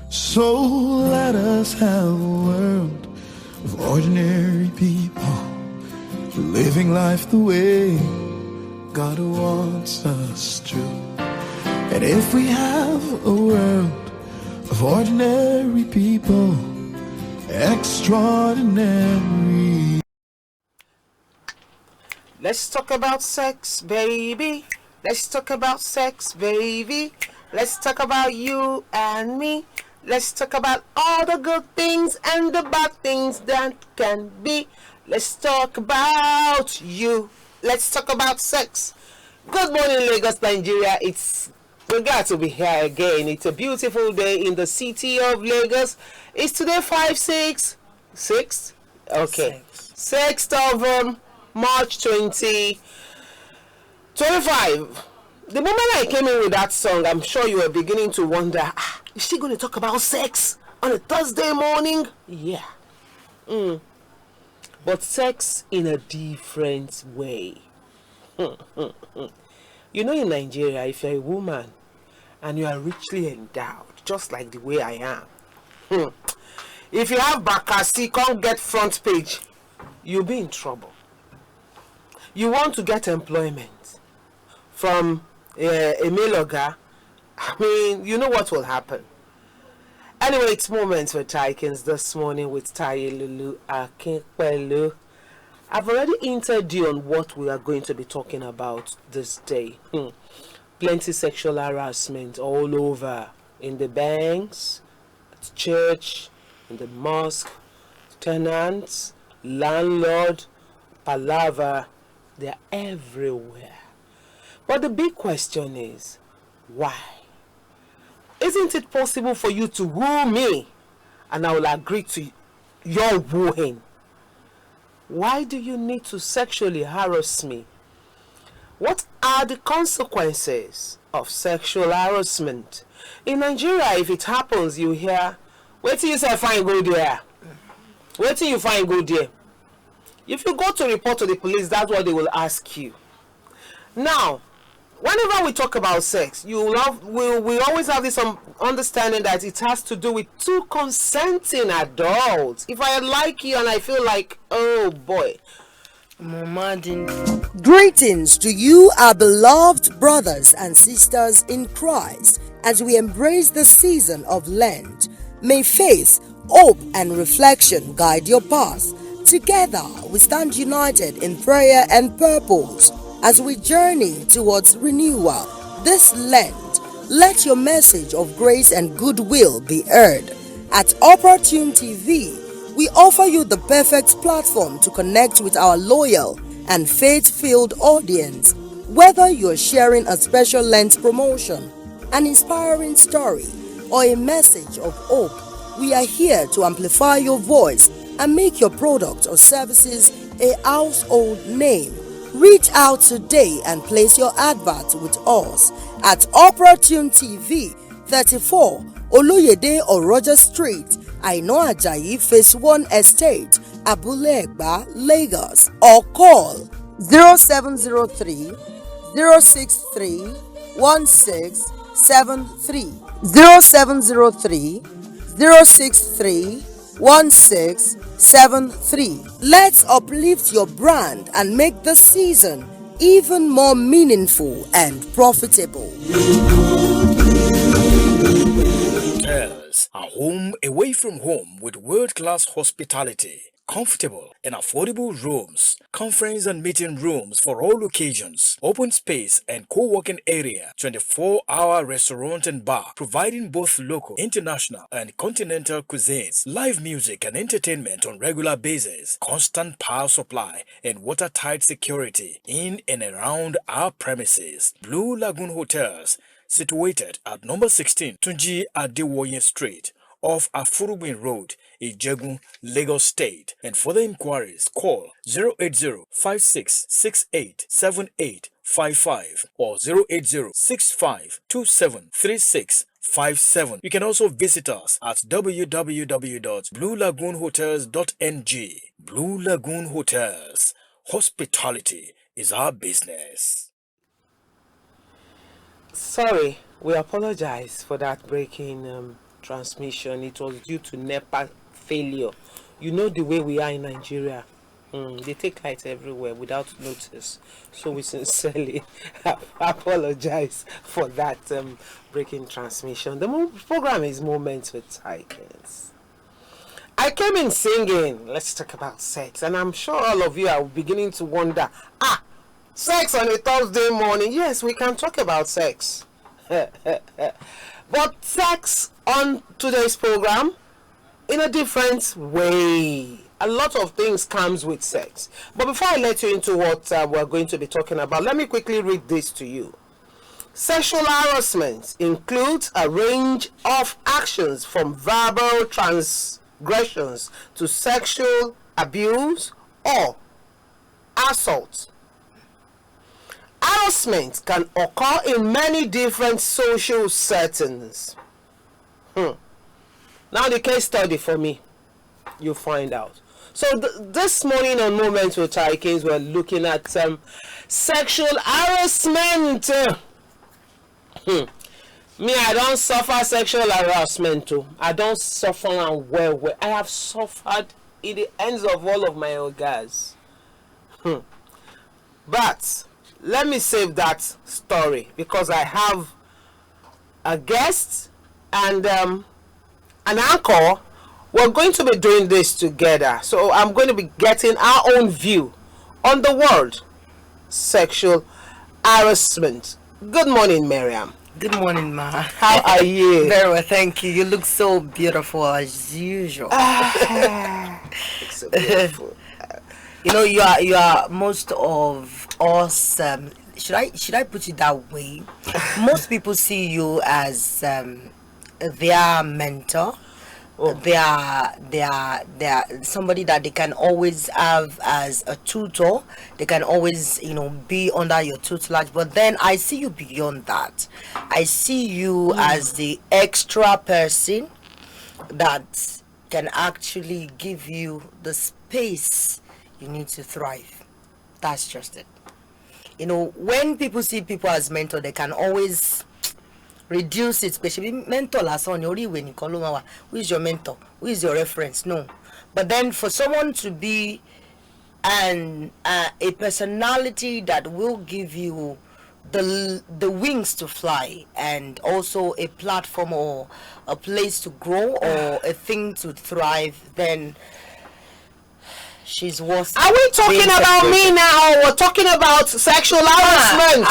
So let us have a world of ordinary people living life the way God wants us to. And if we have a world of ordinary people, extraordinary. Let's talk about sex, baby. Let's talk about sex, baby. Let's talk about you and me. Let's talk about all the good things and the bad things that can be. Let's talk about you. Let's talk about sex. Good morning, Lagos, Nigeria. We're glad to be here again. It's a beautiful day in the city of Lagos. It's today 6th of March 2025. The moment I came in with that song, I'm sure you were beginning to wonder, is she going to talk about sex on a Thursday morning? Yeah. But sex in a different way. You know, in Nigeria, if you're a woman and you are richly endowed, just like the way I am, if you have Bakasi, come get front page, you'll be in trouble. You want to get employment from a male oga, I mean, you know what will happen. Anyway, it's Moments with Taikins this morning with Taye Lulu Akinpelu. I've already hinted you on what we are going to be talking about this day. Plenty sexual harassment all over, in the banks, at church, in the mosque, tenants, landlord, palaver, they're everywhere. But the big question is, why? Isn't it possible for you to woo me and I will agree to your wooing? Why do you need to sexually harass me? What are the consequences of sexual harassment? In Nigeria, if it happens, you hear, wait till you say fine, go there. Wait till you find go there. If you go to report to the police, that's what they will ask you. Now, whenever we talk about sex, we always have this understanding that it has to do with two consenting adults. If I like you and I feel like, oh boy. Greetings to you, our beloved brothers and sisters in Christ, as we embrace the season of Lent. May faith, hope, and reflection guide your path. Together, we stand united in prayer and purpose as we journey towards renewal. This Lent, let your message of grace and goodwill be heard. At Opportune TV, we offer you the perfect platform to connect with our loyal and faith-filled audience. Whether you're sharing a special Lent promotion, an inspiring story, or a message of hope, we are here to amplify your voice and make your product or services a household name. Reach out today and place your advert with us at Opportune TV, 34 Oluyede Oroja Street, Aino Ajayi, Phase 1 Estate, Abule Egba, Lagos, or call 0703 063 1673 0703 063 1673. Let's uplift your brand and make the season even more meaningful and profitable. Hotels, a home away from home with world-class hospitality. Comfortable and affordable rooms, conference and meeting rooms for all occasions, open space and co-working area, 24-hour restaurant and bar, providing both local, international and continental cuisines, live music and entertainment on regular basis, constant power supply and watertight security in and around our premises. Blue Lagoon Hotels, situated at number 16 Tunji Adewoye Street, off Afurubin Road, Ijegun, Lagos State. And for the inquiries, call 080-5668-7855 or 080-6527-3657. You can also visit us at www.bluelagoonhotels.ng. Blue Lagoon Hotels. Hospitality is our business. Sorry, we apologize for that breaking transmission. It was due to NEPA failure. You know the way we are in Nigeria. They take light everywhere without notice. So we sincerely apologize for that breaking transmission. The program is Moments with Taikins. I came in singing, let's talk about sex. And I'm sure all of you are beginning to wonder, sex on a Thursday morning. Yes, we can talk about sex. But sex on today's program in a different way. A lot of things comes with sex. But before I let you into what we're going to be talking about, let me quickly read this to you. Sexual harassment includes a range of actions from verbal transgressions to sexual abuse or assault. Harassment can occur in many different social settings. Now the case study for me, you find out. So this morning on Moments with Taikins, we're looking at sexual harassment. Me, I don't suffer sexual harassment too. I don't suffer and well. I have suffered in the ends of all of my organs. But let me save that story because I have a guest and an anchor. We're going to be doing this together. So I'm going to be getting our own view on the word sexual harassment. Good morning, Miriam. Good morning, Ma. How are you? Very well, thank you. You look so beautiful as usual. So beautiful. You know, you are most of us. Should I put it that way? Most people see you as their mentor. They are somebody that they can always have as a tutor. They can always, be under your tutelage. But then I see you beyond that. I see you as the extra person that can actually give you the space you need to thrive. That's just it. When people see people as mentor, they can always reduce it, especially mentor last on your who is your mentor, who is your reference. No, but then for someone to be a personality that will give you the wings to fly and also a platform or a place to grow or a thing to thrive, then she's worth. Are we talking about me now? Or we're talking about sexual harassment.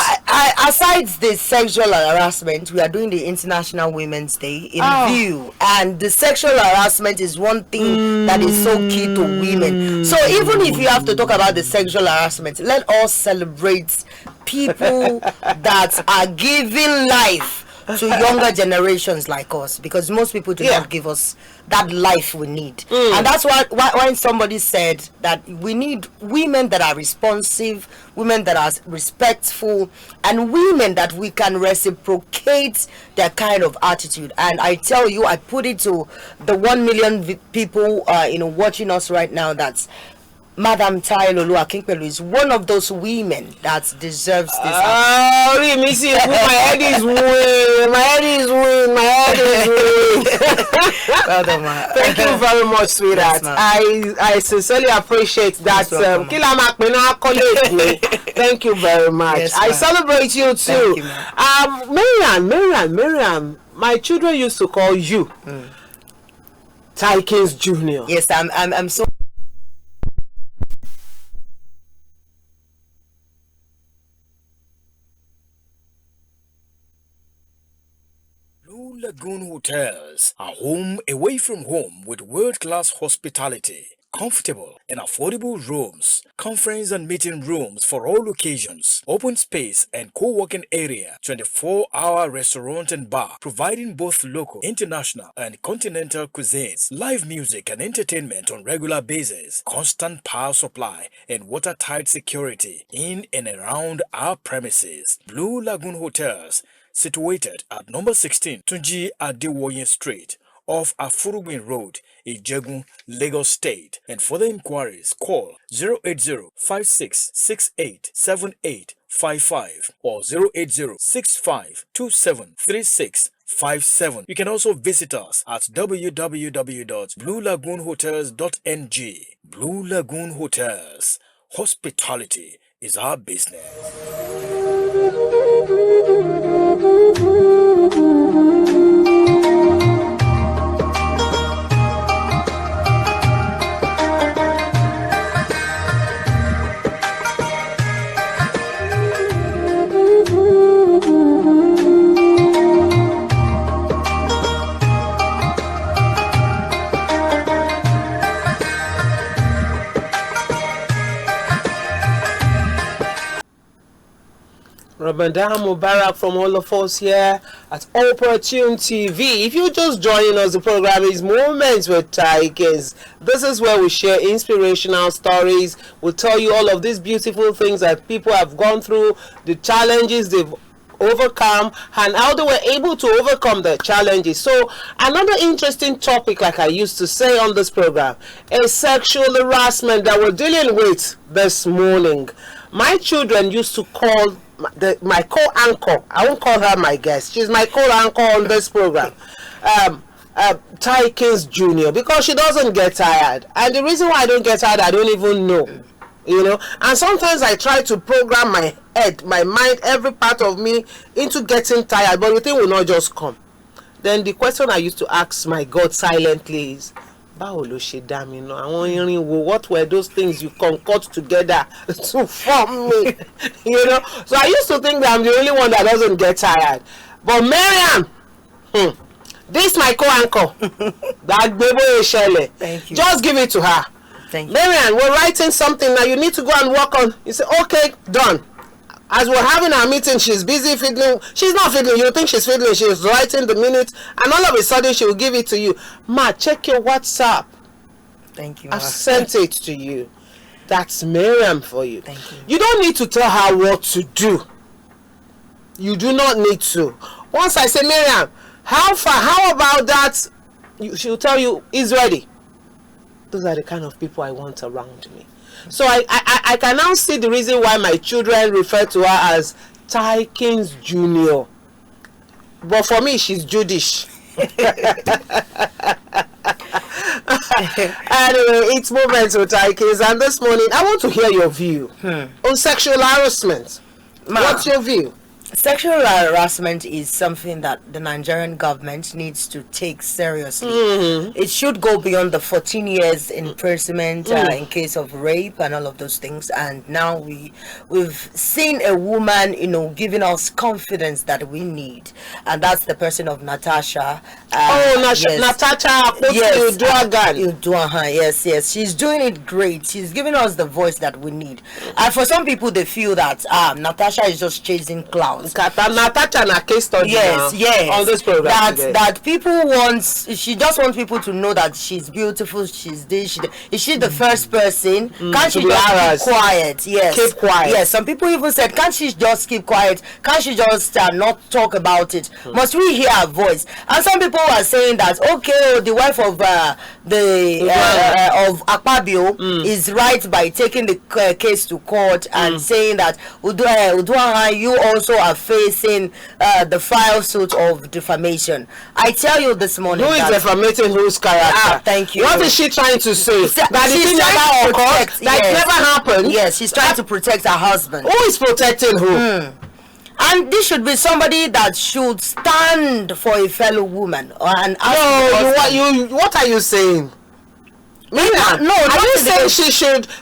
Aside the sexual harassment, we are doing the International Women's Day in view, and the sexual harassment is one thing that is so key to women. So even if you have to talk about the sexual harassment, let us celebrate people that are giving life to younger generations like us, because most people do not give us that life we need. And that's why when somebody said that we need women that are responsive, women that are respectful, and women that we can reciprocate their kind of attitude. And I tell you, I put it to the 1 million people watching us right now, that's Madam Tailolu Akinpelu is one of those women that deserves this. My head is weak. My head is weak. Well done, ma. Thank you very much, sweetheart. Yes, I sincerely appreciate that. Thank you very much. Yes, I celebrate you too. Thank you, Miriam, my children used to call you Taikins Junior. Yes, I'm so. Blue Lagoon Hotels, a home away from home with world-class hospitality, comfortable and affordable rooms, conference and meeting rooms for all occasions, open space and co-working area, 24-hour restaurant and bar, providing both local, international and continental cuisines, live music and entertainment on regular basis, constant power supply and watertight security in and around our premises. Blue Lagoon Hotels, situated at number 16 Tunji Adewoye Street off Afurubin Road, Ijegun, Lagos State. And further inquiries, call 080-5668-7855 or 080-6527-36 57. You can also visit us at www.bluelagoonhotels.ng. Blue Lagoon Hotels. Hospitality is our business. Ramadan Mubarak from all of us here at Opportune TV. If you're just joining us, the program is Moments with Taikins. This is where we share inspirational stories. We'll tell you all of these beautiful things that people have gone through, the challenges they've overcome, and how they were able to overcome the challenges. So another interesting topic, like I used to say on this program, is sexual harassment that we're dealing with this morning. My children used to call my co-anchor, I won't call her my guest, she's my co-anchor on this program, Taikins Jr., because she doesn't get tired. And the reason why I don't get tired, I don't even know, you know. And sometimes I try to program my head, my mind, every part of me into getting tired, but the thing will not just come. Then the question I used to ask my God silently is, báwo ló ṣe dá mi náà? Àwọn irin wo, what were those things you concord together to form me? You know, so I used to think that I'm the only one that doesn't get tired. But Mariam, this my co-anchor, that Gbebo Ishele, thank you. Just give it to her. Thank you. Mariam, we're writing something now, you need to go and work on. You say, okay, done. As we're having our meeting, she's busy fiddling. She's not fiddling. You think she's fiddling. She's writing the minutes, and all of a sudden she will give it to you. Ma, check your WhatsApp. Thank you. I've sent it to you. That's Miriam for you. Thank you. You don't need to tell her what to do. You do not need to. Once I say, Miriam, how far? How about that? She'll tell you, it's ready. Those are the kind of people I want around me. So I can now see the reason why my children refer to her as Taikins Jr. But for me, she's Judish. Anyway, it's Moments with Taikins, and this morning I want to hear your view on sexual harassment. What's your view? Sexual harassment is something that the Nigerian government needs to take seriously. It should go beyond the 14 years imprisonment in case of rape and all of those things. And now we've seen a woman, you know, giving us confidence that we need, and that's the person of Natasha. Natasha yes, she's doing it great. She's giving us the voice that we need. And for some people, they feel that Natasha is just chasing clouds. Natasha na case study yes on this program that people want. She just wants people to know that she's beautiful, she's this, is she the first person? Can't she just keep quiet? Yes, keep quiet. Yes, some people even said, can't she just keep quiet? Can't she just not talk about it? Must we hear her voice? And some people are saying that, okay, the wife of of Akpabio is right by taking the case to court and saying that Uduaha, you also are facing the file suit of defamation. I tell you this morning, who is defamating whose character? Thank you. What is she trying to say? That the thing never occurred? That it never happened? Yes, she's trying to protect her husband. Who is protecting who? And this should be somebody that should stand for a fellow woman. What are you saying? Mina, no, are you saying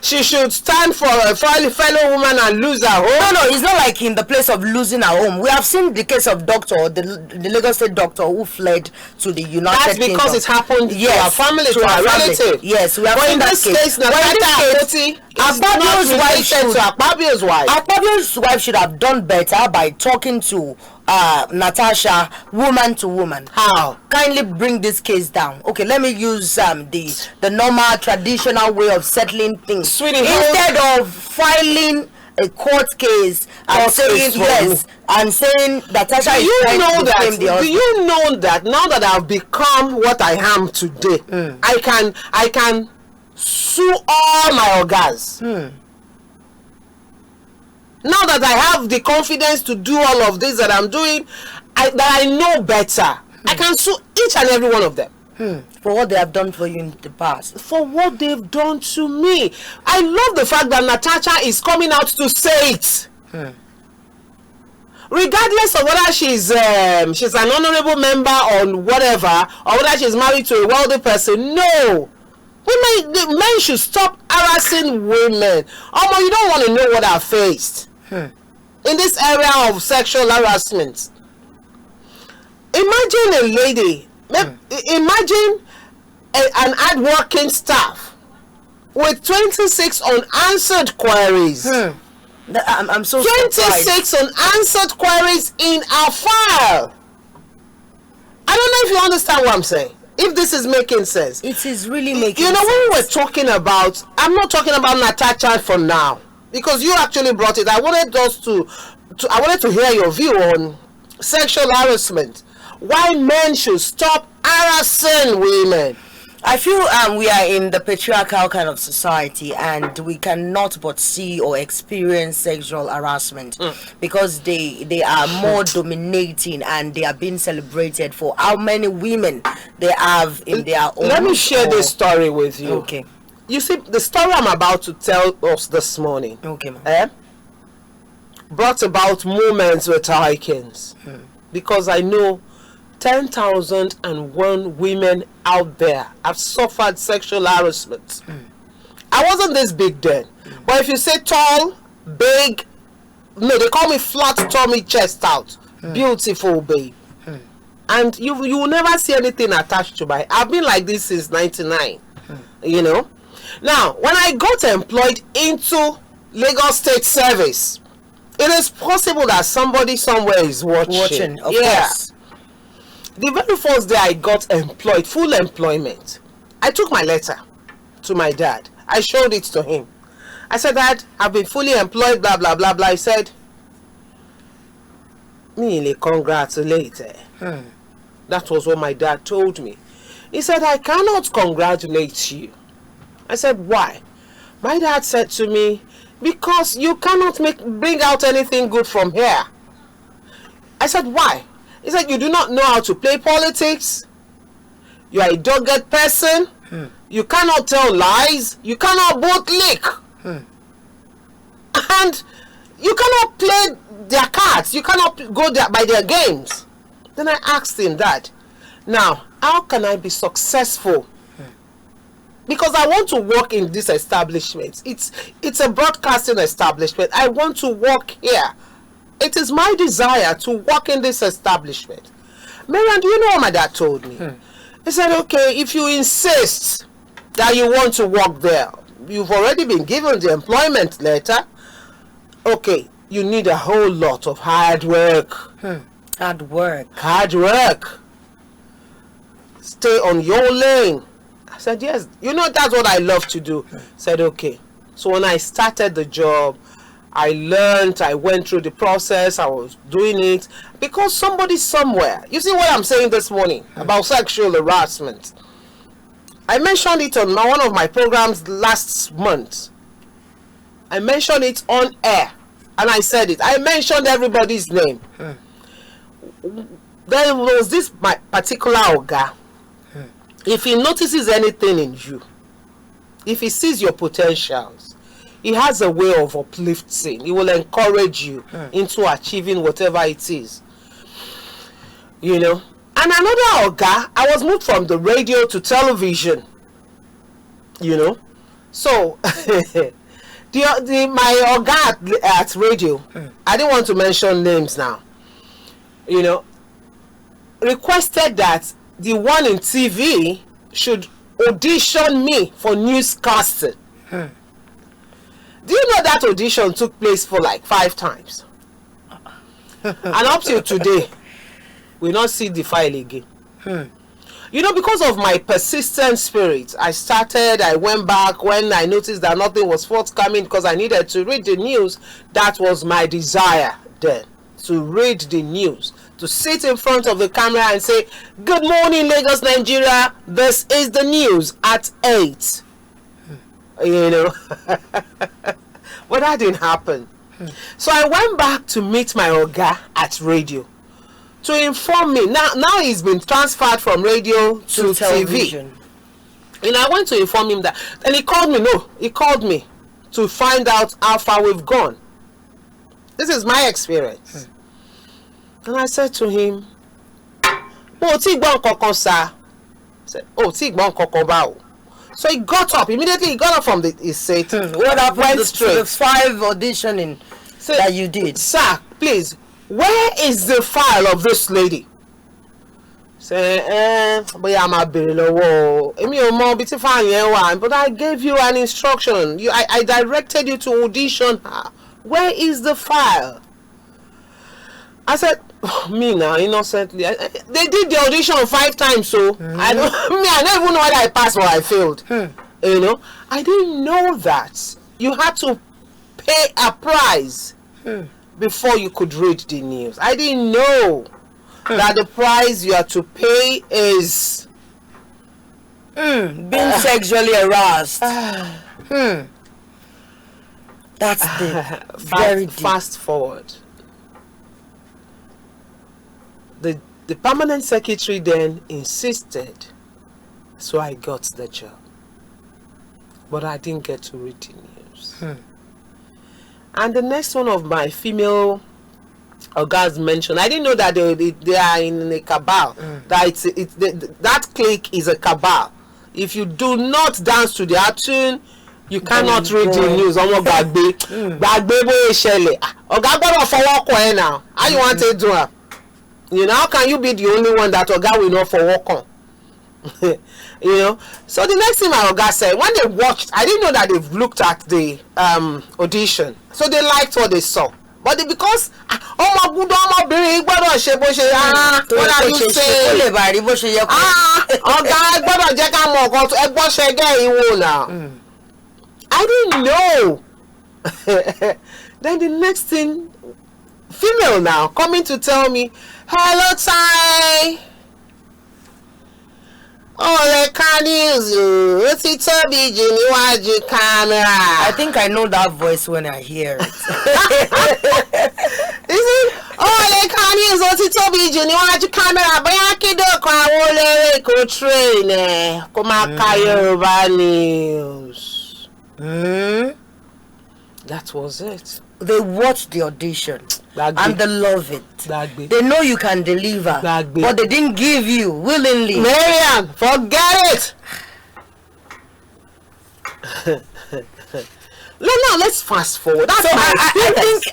she should stand for a fellow woman and lose her home? No, it's not like in the place of losing her home. We have seen the case of the Lagos State doctor who fled to the United Kingdom. That's because it happened to her family, to her relative. Yes, we have seen that case. Akpabio's wife should have done better by talking to Natasha, woman to woman. How? Kindly bring this case down. Okay, let me use the normal traditional way of settling things. Sweetie, instead of filing a court case and saying yes and saying Natasha is trying to defame the husband. Do you know that now that I've become what I am today, I can sue all my organs. Now that I have the confidence to do all of this that I'm doing, that I know better, I can sue each and every one of them. For what they have done for you in the past. For what they've done to me. I love the fact that Natasha is coming out to say it. Regardless of whether she's an honorable member or whatever, or whether she's married to a wealthy person, no. Men should stop harassing women. You don't want to know what I faced in this area of sexual harassment. Imagine a lady, imagine an hard-working staff with 26 unanswered queries. I'm so 26 surprised. unanswered queries in our file. I don't know if you understand what I'm saying. If this is making sense. It is really making sense. sense. When we were talking about, I'm not talking about Natasha for now, because you actually brought it. I wanted us I wanted to hear your view on sexual harassment. Why men should stop harassing women. I feel we are in the patriarchal kind of society, and we cannot but see or experience sexual harassment because they are more dominating, and they are being celebrated for how many women they have in their own. Let me share this story with you. Okay. You see, the story I'm about to tell us this morning, brought about moments with Taikins, because I know 10,001 women out there have suffered sexual harassment. I wasn't this big then, but if you say tall, big, no, they call me flat tummy, chest out, beautiful babe, and you will never see anything attached to my. I've been like this since 99. You know. Now, when I got employed into Lagos State Service, it is possible that somebody somewhere is watching. Of course. The very first day I got employed, full employment, I took my letter to my dad. I showed it to him. I said, Dad, I've been fully employed, blah, blah, blah, blah. He said, "Me congratulate." That was what my dad told me. He said, "I cannot congratulate you." I said, "Why?" My dad said to me, "Because you cannot bring out anything good from here." I said, "Why?" He said, "You do not know how to play politics. You are a dogged person. You cannot tell lies. You cannot both lick. And you cannot play their cards. You cannot go by their games." Then I asked him that, now, how can I be successful? Because I want to work in this establishment. It's a broadcasting establishment. I want to work here. It is my desire to work in this establishment. Marian, do you know what my dad told me? He said, "Okay, if you insist that you want to work there, you've already been given the employment letter. Okay, you need a whole lot of hard work." Hard work. Hard work. Stay on your lane. I said, "Yes, that's what I love to do." Said, "Okay." So when I started the job, I learned, I went through the process, I was doing it because somebody somewhere, you see what I'm saying this morning about sexual harassment. I mentioned it on one of my programs last month. I mentioned it on air, and I said it. I mentioned everybody's name. There was this my particular Oga. If he notices anything in you, if he sees your potentials, he has a way of uplifting. He will encourage you into achieving whatever it is. And another Oga, I was moved from the radio to television. So my Oga at radio, I didn't want to mention names now, requested that the one in TV should audition me for newscasting. Do you know that audition took place for like 5 times? And up till today, we not see the file again. Because of my persistent spirit, I went back when I noticed that nothing was forthcoming because I needed to read the news. That was my desire then, to read the news, to sit in front of the camera and say, "Good morning, Lagos, Nigeria. This is the news at 8. But that didn't happen. So I went back to meet my Oga at radio to inform me. Now he's been transferred from radio to television. TV. And I went to inform him that. And he called me. No, he called me to find out how far we've gone. This is my experience. And I said to him, "Oh, ti gbon kankan sir." Said, "Oh, ti gbon kankan ba." So he got up. Immediately he got up from his seat. What happened to straight. the 5 auditioning that you did? "Sir, please, where is the file of this lady?" Say, boya ma bere lowo. Emi o mo bi ti file yen wa, but I gave you an instruction. I directed you to audition her. Where is the file? I said, me now, innocently. They did the audition 5 times, so I don't even know whether I passed or I failed. You know, I didn't know that you had to pay a price before you could read the news. I didn't know that the price you have to pay is being sexually harassed. That's the very deep. Fast forward. The permanent secretary then insisted, so I got the job. But I didn't get to read the news. And the next one of my female guys mentioned, I didn't know that they are in a cabal. That that clique is a cabal. If you do not dance to their tune, you cannot read the news. Omo gbagbe bo ṣẹlẹ̀. Oga gbọ́dọ̀ fọwọ́ kàn ẹ́ now. How you want to do it? You know, how can you be the only one that Oga will not fọwọ́ kàn? You know. So the next thing my Oga said, when they watched, I didn't know that they've looked at the audition. So they liked what they saw. But because ọmọ gudo ọmọbìnrin gbọ́dọ̀ ṣe bó ṣe what are you saying? Ọ̀gá gbọ́dọ̀ jẹ́ ká mọ̀ nǹkan ẹ gbọ́ ṣẹgẹ́ ìwò now. I didn't know. Then the next thing, female now coming to tell me, "Hello, Tai. Oh, the can use you. What's it to be níwájú camera?" I think I know that voice when I hear it. Is it? Oh, the can use what's it to be níwájú camera. Bóyá kídó kan àwọn olórí kò train kó máa ka Yorùbá news. That was it. They watched the audition and they love it. They know you can deliver, but they didn't give you willingly. Marian, forget it. Now let's fast forward. That's so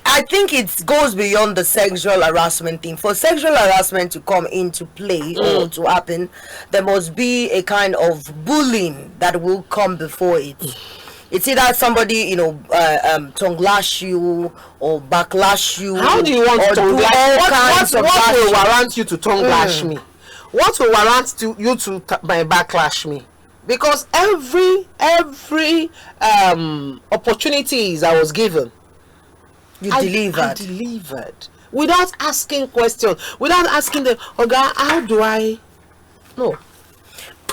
I think it goes beyond the sexual harassment thing. For sexual harassment to come into play or to happen, there must be a kind of bullying that will come before it. It's either somebody, tongue lash you or backlash you. How do you want to tongue lash? What will warrant you to tongue lash me? What will warrant you to backlash me? Because every opportunities I was given, I delivered without asking questions, without asking them, "Oga, how do I?" No.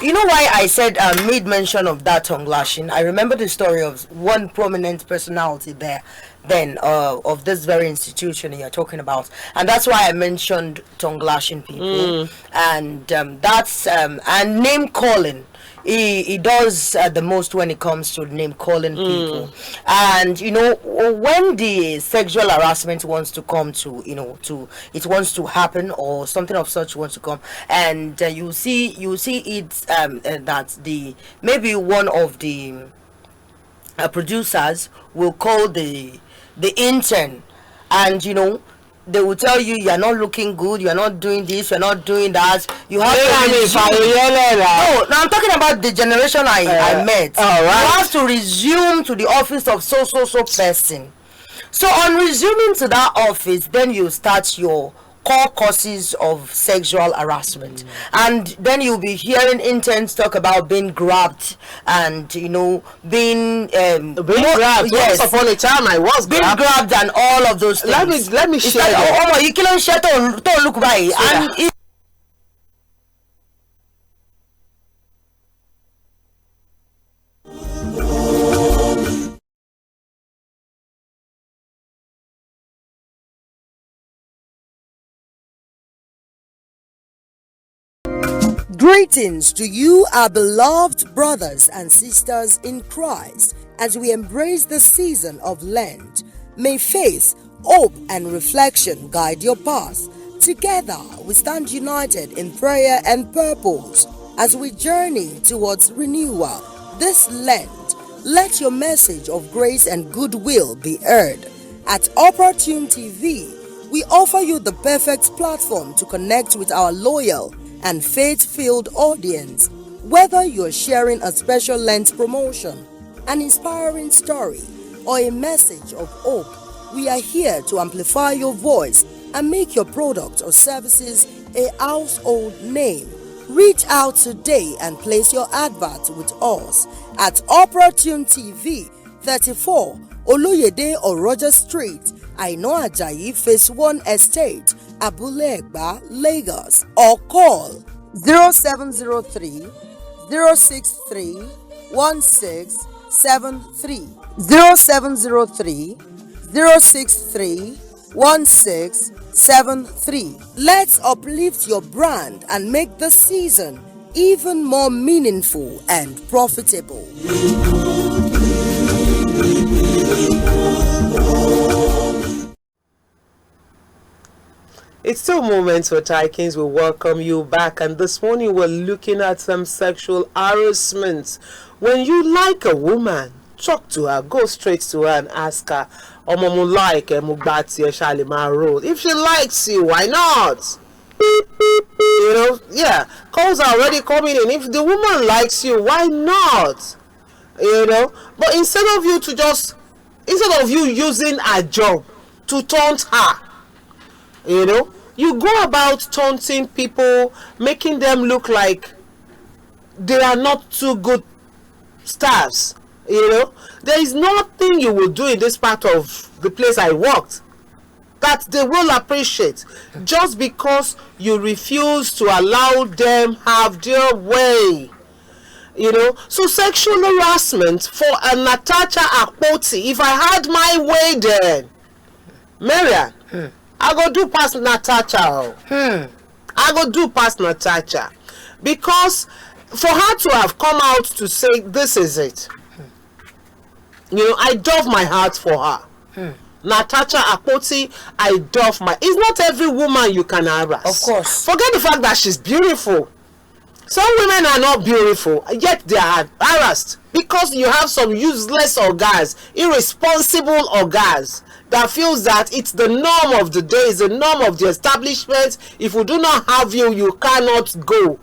You know why I said made mention of that tongue lashing? I remember the story of one prominent personality there then of this very institution you're talking about, and that's why I mentioned tongue lashing people and that's and name calling. He does the most when it comes to name calling people, and when the sexual harassment wants to come to it wants to happen or something of such wants to come, and you see it that maybe one of the producers will call the intern, and they will tell you, "You're not looking good, you're not doing this, you're not doing that, you have to no, I'm talking about the generation I met. Right. You have to resume to the office of so person. So on resuming to that office, then you start your core causes of sexual harassment, and then you'll be hearing interns talk about being grabbed and being grabbed. Yes, once upon a time I was being grabbed and all of those things. Let me share that. You can't share to look by and Greetings to you, our beloved brothers and sisters in Christ, as we embrace the season of Lent. May faith, hope, and reflection guide your path. Together, we stand united in prayer and purpose as we journey towards renewal. This Lent, let your message of grace and goodwill be heard. At Opportune TV, we offer you the perfect platform to connect with our loyal and faith-filled audience. Whether you're sharing a special Lent promotion, an inspiring story, or a message of hope, we are here to amplify your voice and make your product or services a household name. Reach out today and place your advert with us at Opportune TV, 34 Oluyede Oroja Street, Aino Ajayi Phase 1 Estate, Abule Egba, Lagos, or call 0703 063 1673, 0703 063 1673. Let's uplift your brand and make the season even more meaningful and profitable. It's still moments for Taikins. We welcome you back, and this morning we're looking at some sexual harassment. When you like a woman, talk to her, go straight to her and ask her, if she likes you, why not? You know, yeah, calls are already coming in. If the woman likes you, why not? You know, but instead of you using a job to taunt her, you know, you go about taunting people, making them look like they are not too good stars. You know, there is nothing you will do in this part of the place I worked that they will appreciate just because you refuse to allow them have their way. You know, so sexual harassment for a Natasha Akpoti, if I had my way then, Marian, I go do past Natasha. I go do past Natasha. Because for her to have come out to say this is it, you know, I dove my heart for her. Natasha Akpoti, I dove my... It's not every woman you can harass. Of course. Forget the fact that she's beautiful. Some women are not beautiful, yet they are harassed because you have some useless organs, irresponsible organs that feels that it's the norm of the day, it's the norm of the establishment. If we do not have you, you cannot go.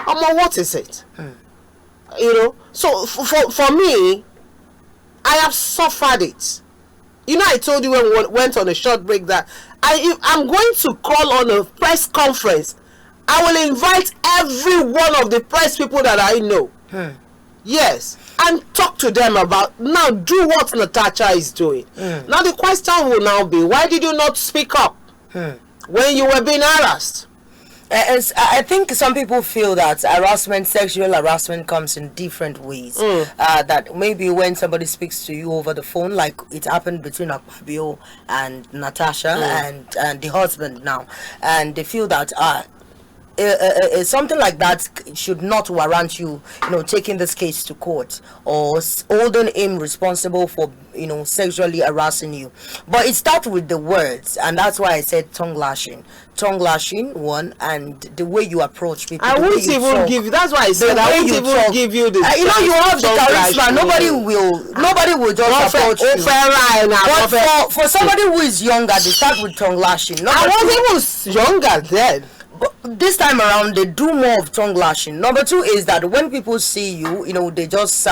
What is it? You know, so for me, I have suffered it. You know, I told you when we went on a short break that I'm going to call on a press conference. I will invite every one of the press people that I know. Yes. And talk to them about, now do what Natasha is doing. Now the question will now be, why did you not speak up when you were being harassed? I think some people feel that harassment, sexual harassment, comes in different ways. That maybe when somebody speaks to you over the phone, like it happened between Akpabio and Natasha and the husband now, and they feel that something like that should not warrant you, taking this case to court or holding him responsible for, sexually harassing you. But it starts with the words, and that's why I said tongue lashing, one, and the way you approach people. I won't even give you. That's why I said I won't even give you the. You have the charisma. Nobody will just approach you. But for somebody who is younger, they start with tongue lashing. I was even younger then. But this time around, they do more of tongue lashing. Number two is that when people see you, they just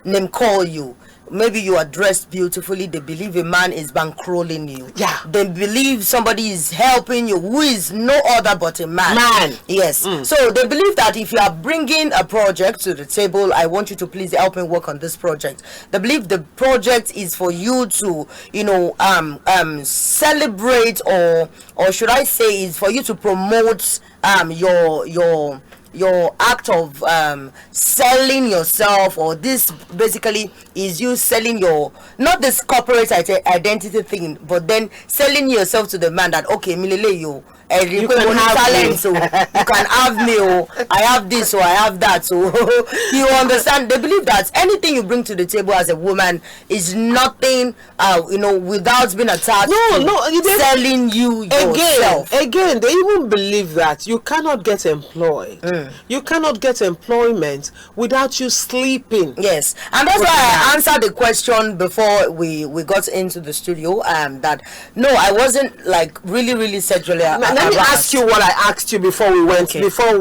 name call you. Maybe you are dressed beautifully. They believe a man is bankrolling you. Yeah. They believe somebody is helping you, who is no other but a man. Yes. So they believe that if you are bringing a project to the table, I want you to please help me work on this project. They believe the project is for you to, celebrate, or should I say, is for you to promote your your act of selling yourself, or this basically is you selling your, not this corporate identity thing, but then selling yourself to the man that, okay, Milele, you can have talent, me. so you can have me, oh, I have this, or I have that. So you understand, they believe that anything you bring to the table as a woman is nothing, without being attached to selling you yourself. Again, they even believe that you cannot get employed. You cannot get employment without you sleeping. Yes, and that's why I answered the question before we got into the studio. That no, I wasn't like really sexually. Let me ask you what I asked you before we went, before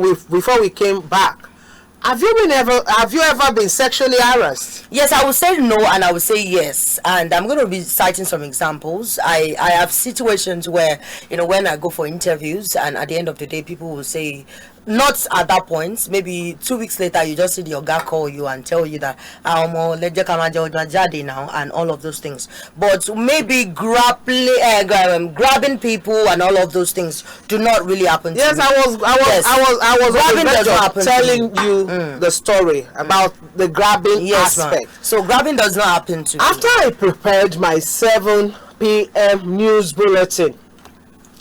we came back. Have you ever been sexually harassed? Yes, I would say no, and I would say yes, and I'm going to be citing some examples. I have situations where, when I go for interviews, and at the end of the day, people will say, not at that point, maybe 2 weeks later, you just see the guy call you and tell you that now, and all of those things. But maybe grabbing people and all of those things do not really happen. Yes, to me. I was grabbing does not happen telling you the story about the grabbing aspect. So grabbing does not happen to me. After I prepared my 7 p.m. news bulletin,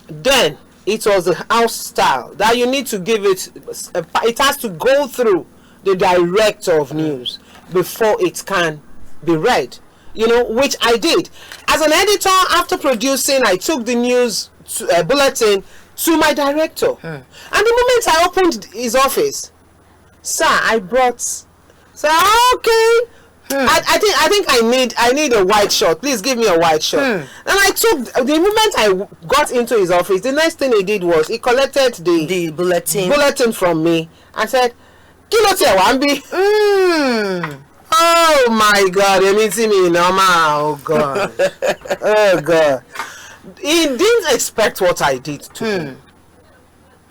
then it was the house style that you need to give it. It has to go through the director of news before it can be read. Which I did. As an editor, after producing, I took the news bulletin to my director. And the moment I opened his office, sir, okay. I think I need a white shirt. Please give me a white shirt. And I took the moment I got into his office. The next thing he did was he collected the bulletin from me and said, "Kilote wambi." Oh my God! You see me normal. Oh God! Oh God! He didn't expect what I did to him.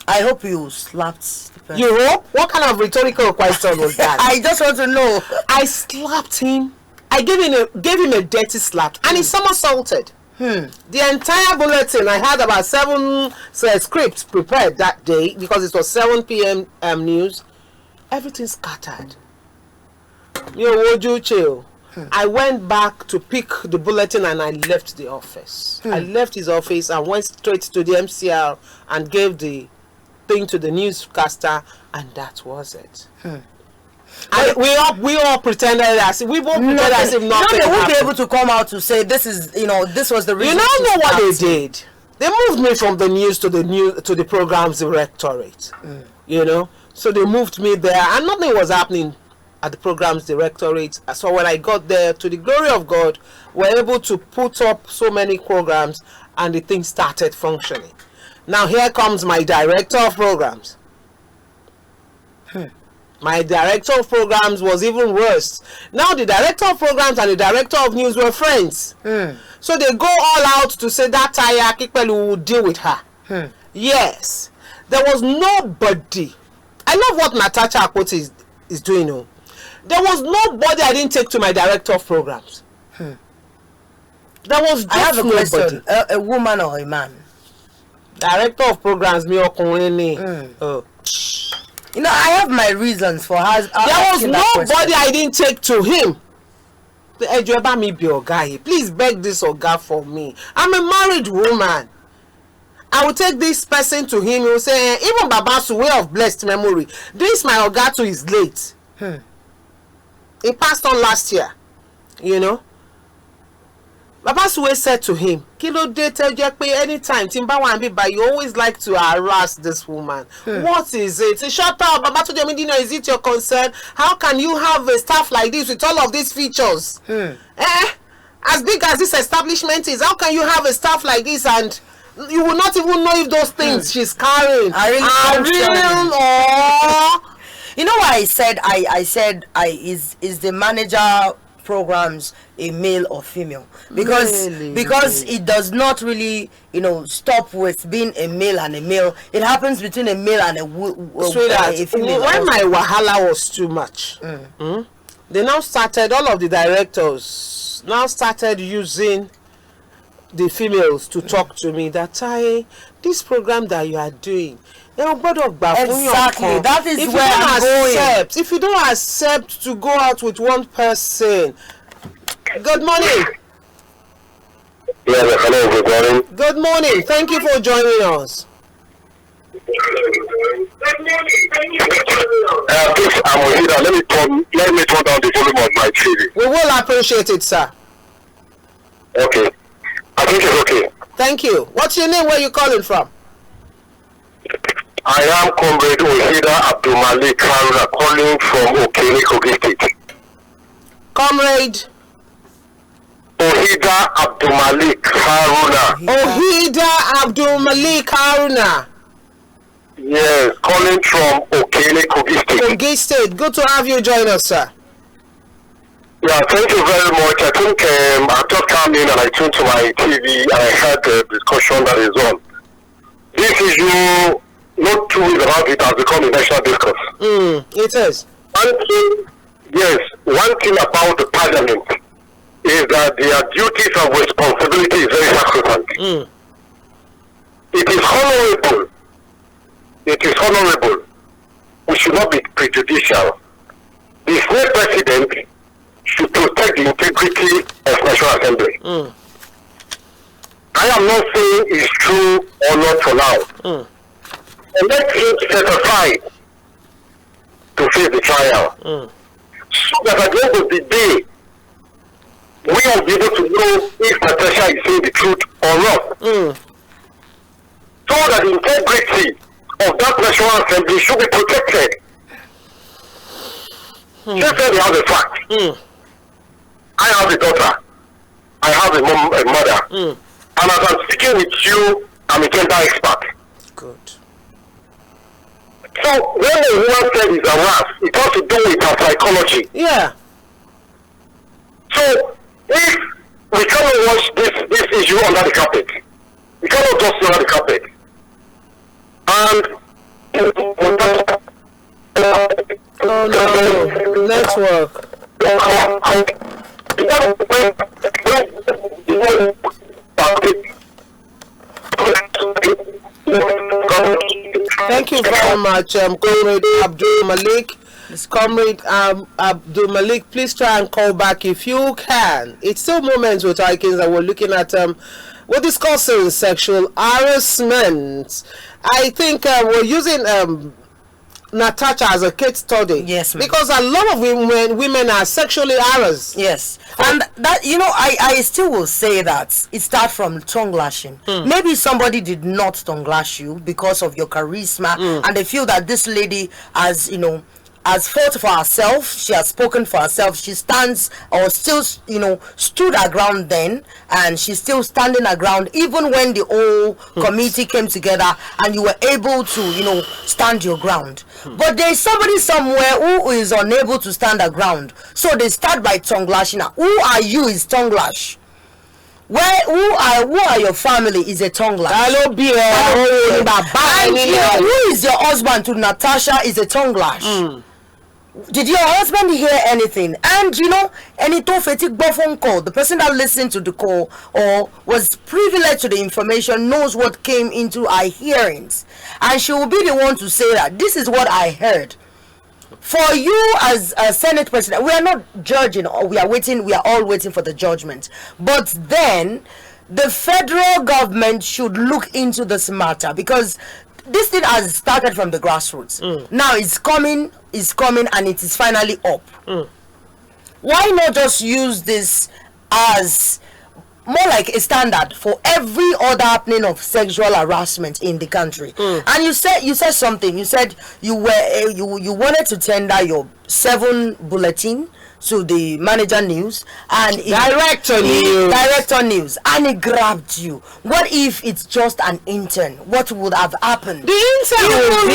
I hope you slapped. You hope? What kind of rhetorical question was that? I just want to know. I slapped him. I gave him a dirty slap, and he somersaulted. The entire bulletin, I had about 7 scripts prepared that day because it was 7 p.m. News. Everything scattered. Would you chill? I went back to pick the bulletin and I left the office. I left his office and went straight to the MCR and gave the thing to the newscaster, and that was it. And we all pretended as if nothing they won't be happened. able to come out to say this is this was the reason. You know what they did? They moved me from the news to the programs directorate. So they moved me there, and nothing was happening at the programs directorate. So when I got there, to the glory of God, we're able to put up so many programs, and the thing started functioning. Now here comes my director of programs. My director of programs was even worse. Now the director of programs and the director of news were friends. So they go all out to say that Taya Kikpelu will deal with her. Yes. There was nobody. I love what Natasha Akpoti is doing. There was nobody I didn't take to my director of programs. There was just I have a question. nobody. A woman or a man? Director of programs, me okunrin. I have my reasons for how. There was nobody I didn't take to him. Please beg this Oga for me. I'm a married woman. I will take this person to him. He will say, even Baba's way of blessed memory, this my Oga to is late. He passed on last year. Baba Suwe said to him, Kilo de tell anytime Timba wan be by, you always like to harass this woman. What is it? Shut up, Baba to Jemidino, is it your concern? How can you have a staff like this with all of these features? As big as this establishment is, how can you have a staff like this and you will not even know if those things she's carrying are real or... You know why I said is the manager programs a male or female, because it does not really stop with being a male and a male. It happens between a male and a female. When my wahala was too much, they now started, all of the directors now started using the females to talk to me that this program that you are doing, Exactly. That is if where I'm going. If you don't accept to go out with one person. Good morning. Yes, hello, good morning. Good morning. Thank you for joining us. Please, I'm with you. Let me turn down the volume of my TV. We will appreciate it, sir. Okay. I think it's okay. Thank you. What's your name? Where are you calling from? I am Comrade Ohida Abdul Malik Haruna, calling from Okene, Kogi State. Comrade Ohida Abdul Malik Haruna. Ohida Abdul Malik Haruna. Yes, calling from Okene, Kogi State. Kogi State. Good to have you join us, sir. Yeah, thank you very much. I think I just come in and I tuned to my TV and I heard the discussion that is on. This issue, not two weeks about it, has become a national discourse. It is. One thing about the parliament is that their duties and responsibility is very sacrosanct. It is honorable. It is honorable. We should not be prejudicial. The Senate President should protect the integrity of National Assembly. I am not saying it's true or not for now. And let him set aside to face the trial. So that at the end of the day, we will be able to know if Natasha is saying the truth or not. So that the integrity of that National Assembly should be protected. Just tell me how the fact. I have a daughter. I have a mother. And as I'm speaking with you, I'm a gender expert. Good. So when a woman said is harassed, it has to do with her psychology. Yeah. So if we cannot wash this issue under the carpet, we cannot just under the carpet. And oh no, network. Thank you very much, Comrade Abdul Malik. Comrade Abdul Malik, please try and call back if you can. It's still Moments with Taikins, and we're looking at we're discussing sexual harassment. I think we're using Natasha as a case study. Yes, ma'am. Because a lot of women are sexually harassed. Yes, and that, I still will say that it starts from tongue lashing. Maybe somebody did not tongue lash you because of your charisma, and they feel that this lady has fought for herself. She has spoken for herself. She stands, or still, stood her ground then, and she's still standing her ground even when the whole committee came together and you were able to, stand your ground. But there's somebody somewhere who is unable to stand her ground. So they start by tongue lashing her. Who are you is tongue lash. Who are your family is a tongue lash. Hello, beer. And who is your husband to Natasha is a tongue lash. Did your husband hear anything? And any prophetic phone call, the person that listened to the call or was privileged to the information knows what came into our hearings, and she will be the one to say that this is what I heard. For you as a Senate President, we are not judging, or we are all waiting for the judgment. But then the federal government should look into this matter, because this thing has started from the grassroots. Now it's coming, and it is finally up. Why not just use this as more like a standard for every other happening of sexual harassment in the country? And you said something. You said you wanted to tender your 7 bulletin to the manager news and director news, and it grabbed you. What if it's just an intern? What would have happened? The intern will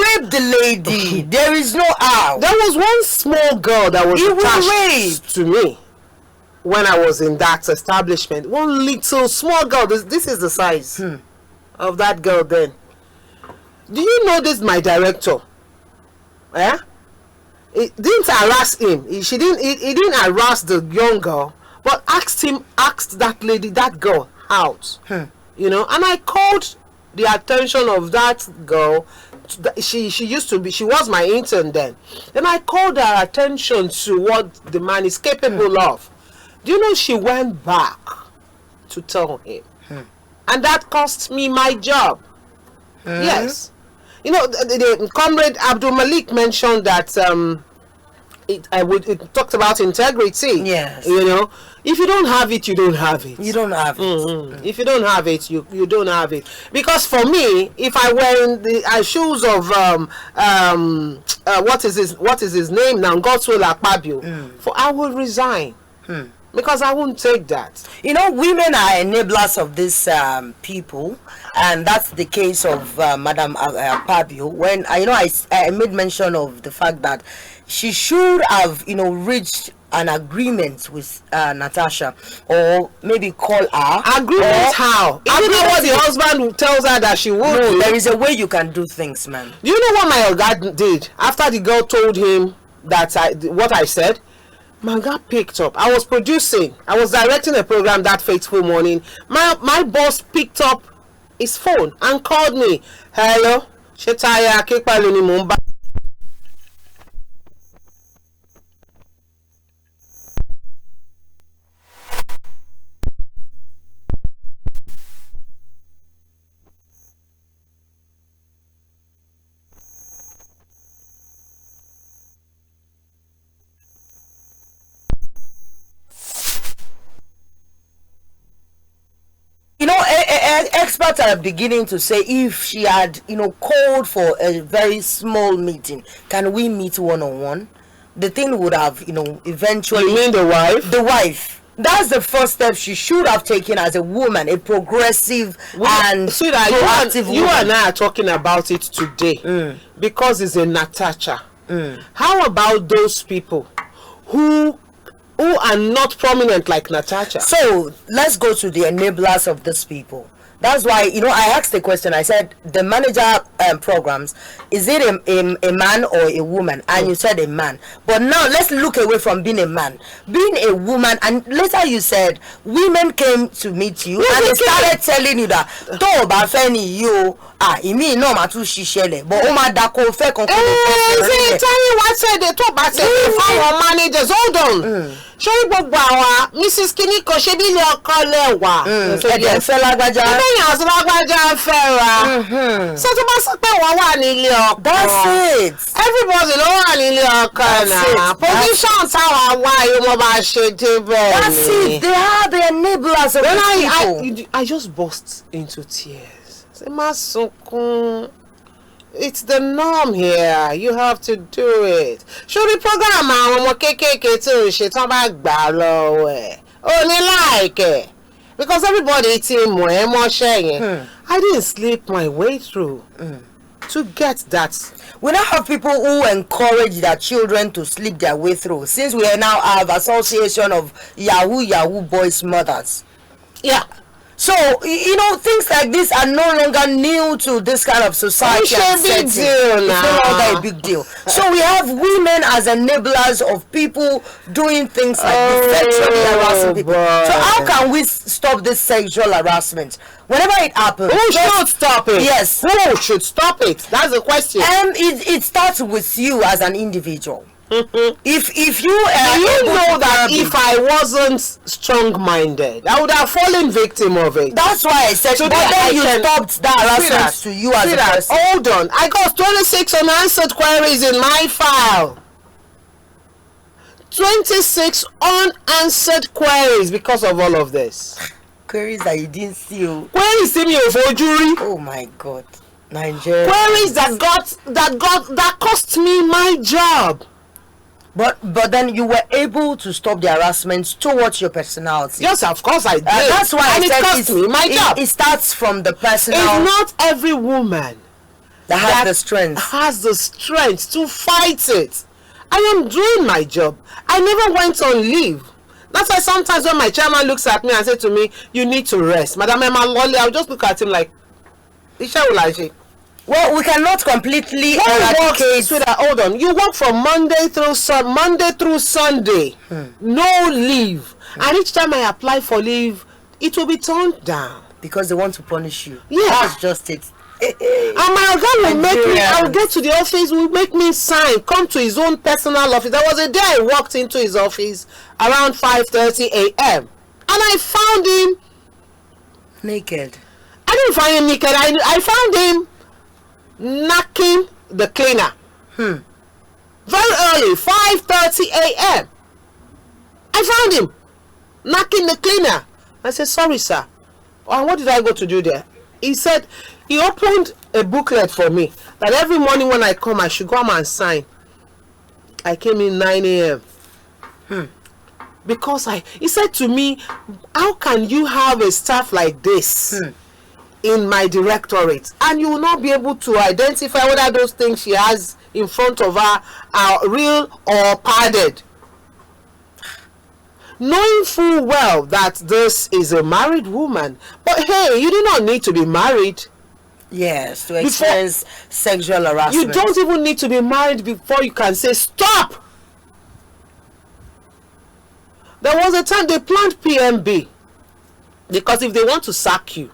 rape the lady. There is no how. There was one small girl that was attached to me when I was in that establishment. One little small girl. This is the size of that girl then. Do you know this, my director? Yeah? It didn't harass him. He didn't harass the young girl, but asked that girl out. And I called the attention of that girl. She was my intern then. Then I called her attention to what the man is capable of. Do you know she went back to tell him? And that cost me my job. Yes. You know, the comrade Abdul Malik mentioned that it talked about integrity. Yes. You know, if you don't have it, you don't have it. You don't have it. If you don't have it, you don't have it. Because for me, if I were in the shoes of what is his name now, Godswill Akpabio, I will resign. Because I won't take that. You know, women are enablers of these people, and that's the case of Madam Akpabio. When I made mention of the fact that she should have, reached an agreement with Natasha, or maybe call her. Agreement how? Is it not what the husband tells her that she would do? There is a way you can do things, man. Do you know what my Oga did after the girl told him that what I said? Man got picked up. I was directing a program that fateful morning. My boss picked up his phone and called me. Hello, Shetaya Kekpaluni Mumba. Experts are beginning to say if she had, called for a very small meeting, can we meet one-on-one? The thing would have, eventually... You mean the wife? The wife. That's the first step she should have taken as a woman, a progressive and proactive woman. You and I are talking about it today because it's a Natasha. How about those people who are not prominent like Natasha? So let's go to the enablers of these people. That's why, I asked the question. I said, the manager programs, is it a man or a woman? And you said a man. But now let's look away from being a man. Being a woman, and later you said, women came to meet you and they started telling you that, no matu shishele, but Oma Dako fe tell you what said they talk about our managers. Hold on. Show you Mrs. Kiniko Shebile Okolewa. Ẹ̀dẹ̀ fẹ́ lágbájá. Ẹ̀yàn lágbájá fẹ́ ra. So tó bá sọ pé wọ́n wà nílé ọkọ. That's it. Everybody ló wà nílé ọkọ náà. Position táwọn wá yóò mọ bá ṣe débẹ̀. That's it. They are the enablers of the people. I just burst into tears. Ṣé má sunkún. It's the norm here. You have to do it. Should the program àwọn ọmọ kéékèèké tí ò ṣe tán bá gbà lọ́wọ́ ẹ̀? Ó ní like because everybody ti mọ̀ ẹ́ mọ́ṣẹ́ yẹn. I didn't sleep my way through to get that. We now have people who encourage their children to sleep their way through. Since we now have association of Yahoo boys mothers. Yeah. So, things like this are no longer new to this kind of society. It's a big deal now. It's no longer a big deal. So we have women as enablers of people doing things like this, sexually harassing people. So how can we stop this sexual harassment? Whenever it happens, who should stop it? Yes, who should stop it? That's the question. It starts with you as an individual. If you know that if I wasn't strong-minded, I would have fallen victim of it. That's why I said so but then you stopped that harassment to you as a person. Hold on, I got 26 unanswered queries in my file. 26 unanswered queries because of all of this. Queries that you didn't see. Queries in your jury. Oh my God, Nigeria. Queries that cost me my job. But then you were able to stop the harassment towards your personality. Yes, of course I did. That's why and I it said cost me my job. It starts from the personal. It's not every woman that has the strength to fight it. I am doing my job. I never went on leave. That's why sometimes when my chairman looks at me and says to me, "You need to rest," Madam Emma Lolly, I'll just look at him like, well, we cannot completely eradicate. Sweetheart, hold on. You work from Monday through Sunday. No leave. And each time I apply for leave, it will be turned down. because they want to punish you. Yeah. That's just it. And my Oga will make me, I'll get to the office, will make me sign, come to his own personal office. There was a day I walked into his office around 5:30 a.m. and I found him naked. I didn't find him naked. I found him knocking the cleaner. Very early, 5:30 a.m. I found him knocking the cleaner. I said, sorry, sir. What did I go to do there? He said, he opened a booklet for me that every morning when I come, I should come and sign. I came in 9 a.m. Because he said to me, how can you have a staff like this in my directorate and you will not be able to identify whether those things she has in front of her are real or padded? Knowing full well that this is a married woman, but hey, you do not need to be married. Yes, to experience sexual harassment. You don't even need to be married before you can say stop. There was a time they planned PMB because if they want to sack you,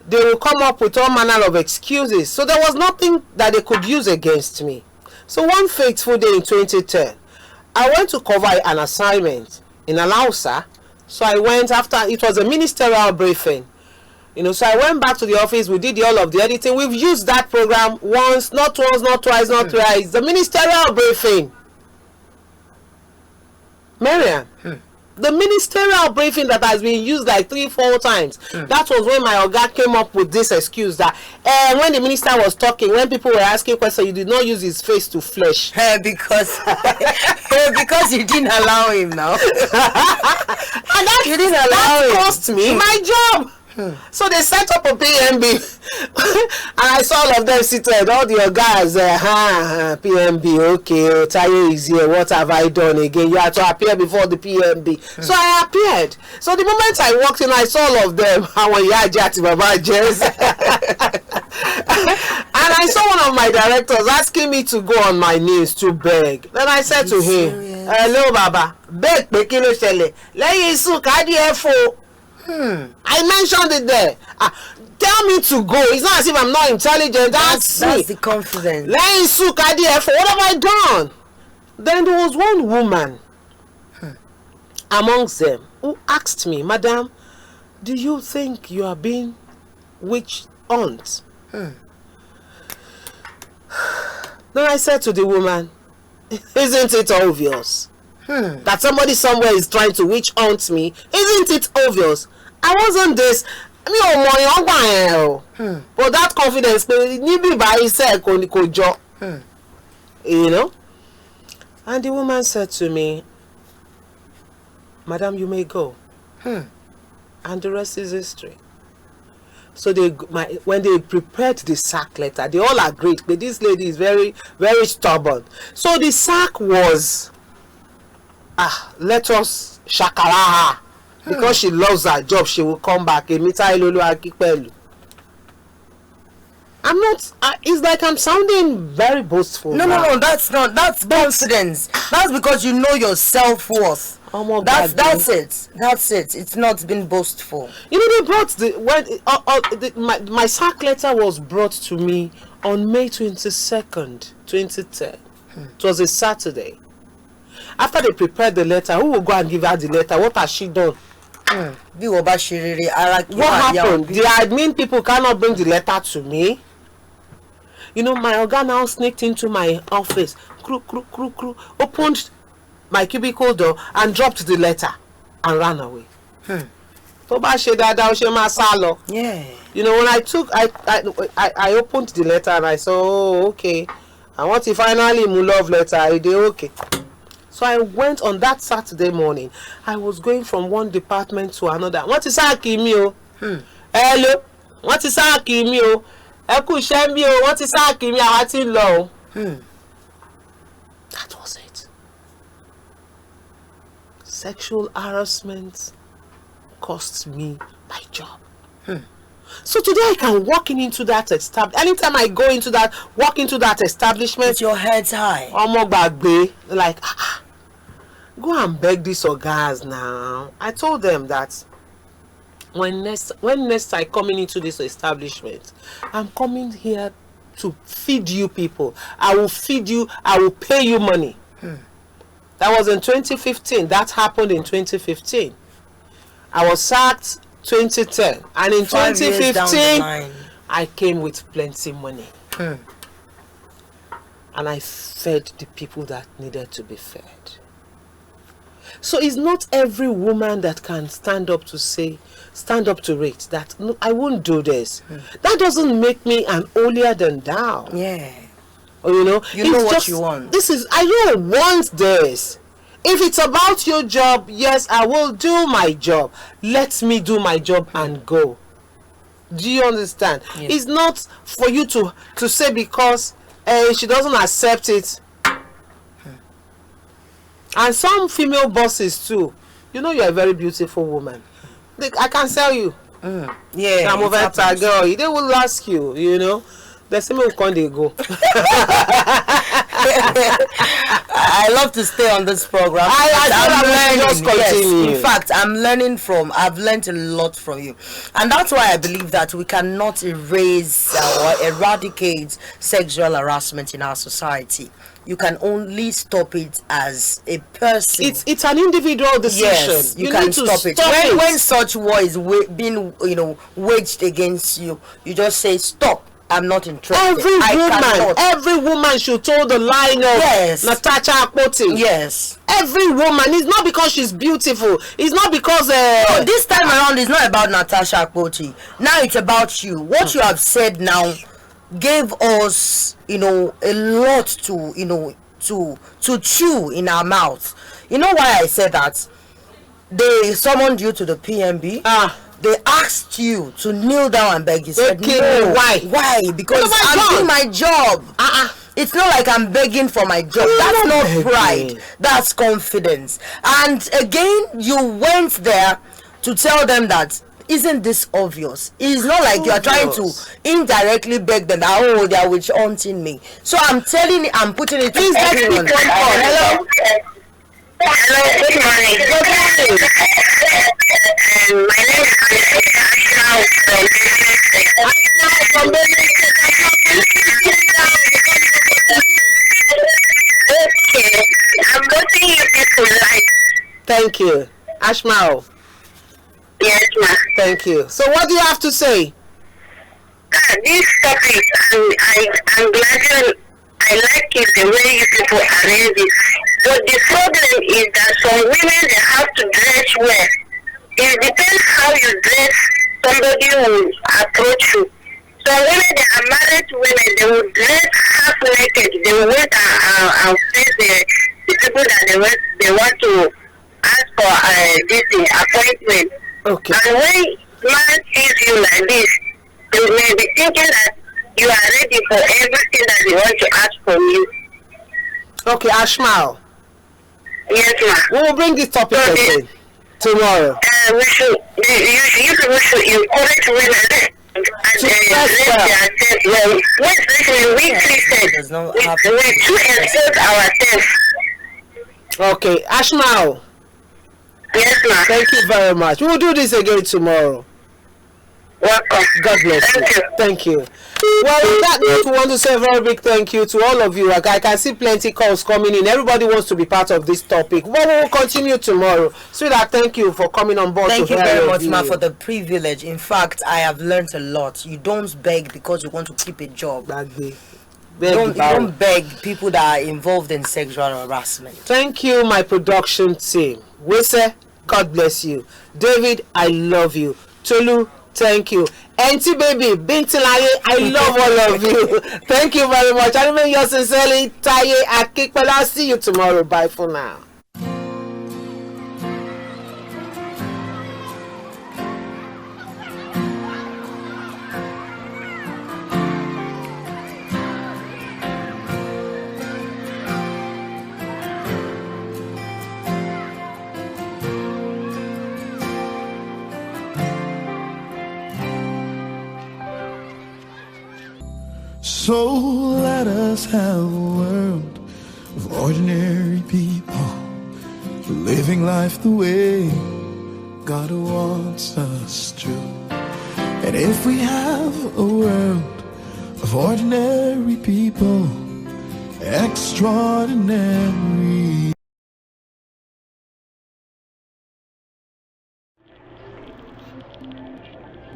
they will come up with all manner of excuses. So there was nothing that they could use against me. So one fateful day in 2010, I went to cover an assignment in Alausa. So I went after, it was a ministerial briefing. So I went back to the office, we did all of the editing. We've used that program once, not twice, not thrice. The ministerial briefing. Mariam, the ministerial briefing that has been used like 3-4 times. That was when my Oga came up with this excuse that when the minister was talking, when people were asking questions, you did not use his face to flesh. Because you didn't allow him now. And you didn't allow that him. cost me my job. So they set up a PMB and I saw all of them seated, all the guys PMB, okay, Taye is here, what have I done again? You have to appear before the PMB. So I appeared. So the moment I walked in, I saw all of them. And I saw one of my directors asking me to go on my knees to beg. Then I said to him, hello Baba, beg Pekilo Shele, let you sook IDFO. I mentioned it there. Tell me to go. It's not as if I'm not intelligent. That's the confidence. What have I done? Then there was one woman amongst them who asked me, Madam, do you think you are being witch hunt? Then I said to the woman, isn't it obvious that somebody somewhere is trying to witch hunt me? Isn't it obvious? I wasn't this. But that confidence, And the woman said to me, Madam, you may go. And the rest is history. So when they prepared the sack letter, they all agreed. But this lady is very, very stubborn. So the sack was, let us shakara her. Because she loves her job, she will come back. I'm not, it's like I'm sounding very boastful. No, that's not, that's confidence. That's because you know your self-worth. That's it. It's not been boastful. They brought my sack letter was brought to me on May 22nd, 2010. It was a Saturday. After they prepared the letter, who will go and give her the letter? What has she done? What happened? The admin people cannot bring the letter to me. My Oga now sneaked into my office, opened my cubicle door and dropped the letter and ran away. Yeah. When I opened the letter and I saw, oh, okay. And what if finally my love letter, I did okay. So I went on that Saturday morning. I was going from one department to another. What is Akimio? Hello? What is Akimio? Eku Shembio? What is Akimio? Hati low. That was it. Sexual harassment cost me my job. So today I can walk into that establishment. Anytime I go into that, walk into that establishment, with your head high. Like, go and beg these guys now. I told them that when next I coming into this establishment, I'm coming here to feed you people. I will feed you, I will pay you money. That was in 2015. That happened in 2015. I was sacked 2010, and in 2015 I came with plenty money. And I fed the people that needed to be fed. So it's not every woman that can stand up to it that no, I won't do this. That doesn't make me an holier than thou. Yeah. Or, you know what just, you want. I don't want this. If it's about your job, yes, I will do my job. Let me do my job and go. Do you understand? Yeah. It's not for you to say because she doesn't accept it. And some female bosses too. You know you're a very beautiful woman. I can sell you. Yeah. I'm over that girl. They will ask you, you know. The same way they go. I love to stay on this program. I'm learning. Just continue. Yes, in fact, I've learned a lot from you. And that's why I believe that we cannot erase or eradicate sexual harassment in our society. You can only stop it as a person. It's an individual decision. Yes, you can stop it. When such war is being waged against you, you just say stop. I'm not interested. Every woman should toe the line of Natasha Akpoti. Yes. Every woman. It's not because she's beautiful. It's not because no, this time around it's not about Natasha Akpoti. Now it's about you. What you have said now gave us, a lot to chew in our mouths. You know why I said that? They summoned you to the PMB. They asked you to kneel down and beg. You said no. Why? Because I'm doing my job. It's not like I'm begging for my job. That's not pride. That's confidence. And again, you went there to tell them that, isn't this obvious? It's not like you are trying to indirectly beg them that, oh, they are witch hunting me. So I'm putting it to everyone. Hello? Hello, good morning. Good morning. My name is Okay, I'm watching you people like. Thank you. Ashmao. Yes, ma'am. Thank you. So what do you have to say? This topic, I'm glad I like it the way you people arrange it. But the problem is that some women, they have to dress well. It depends how you dress, somebody will approach you. Some women, they are married women, they will dress half naked. They will wait and face the people that they want to ask for this appointment. Okay. And when man sees you like this, they may be thinking that you are ready for everything that they want to ask from you. Okay, Ashmao. Yes, ma'am. We will bring this topic again tomorrow. You people should encourage women and let themselves well. What's listening, we Christians, we should accept ourselves. Okay, Ashmao. Yes, ma'am. Thank you very much. We will do this again tomorrow. Welcome. God bless you. Thank you. Well, with that note, we want to say a very big thank you to all of you. Like, I can see plenty calls coming in. Everybody wants to be part of this topic. Well, we will continue tomorrow. Sweetheart, thank you for coming on board. Thank you very much, ma, for the privilege. In fact, I have learned a lot. You don't beg because you want to keep a job. You don't beg people that are involved in sexual harassment. Thank you, my production team. Wese, God bless you. David, I love you. Tolu, thank you. Auntie baby, Bintilaye, I love all of you. Thank you very much. I remain yours sincerely, Taye Akikpela. I'll see you tomorrow. Bye for now. So let us have a world of ordinary people living life the way God wants us to. And if we have a world of ordinary people, extraordinary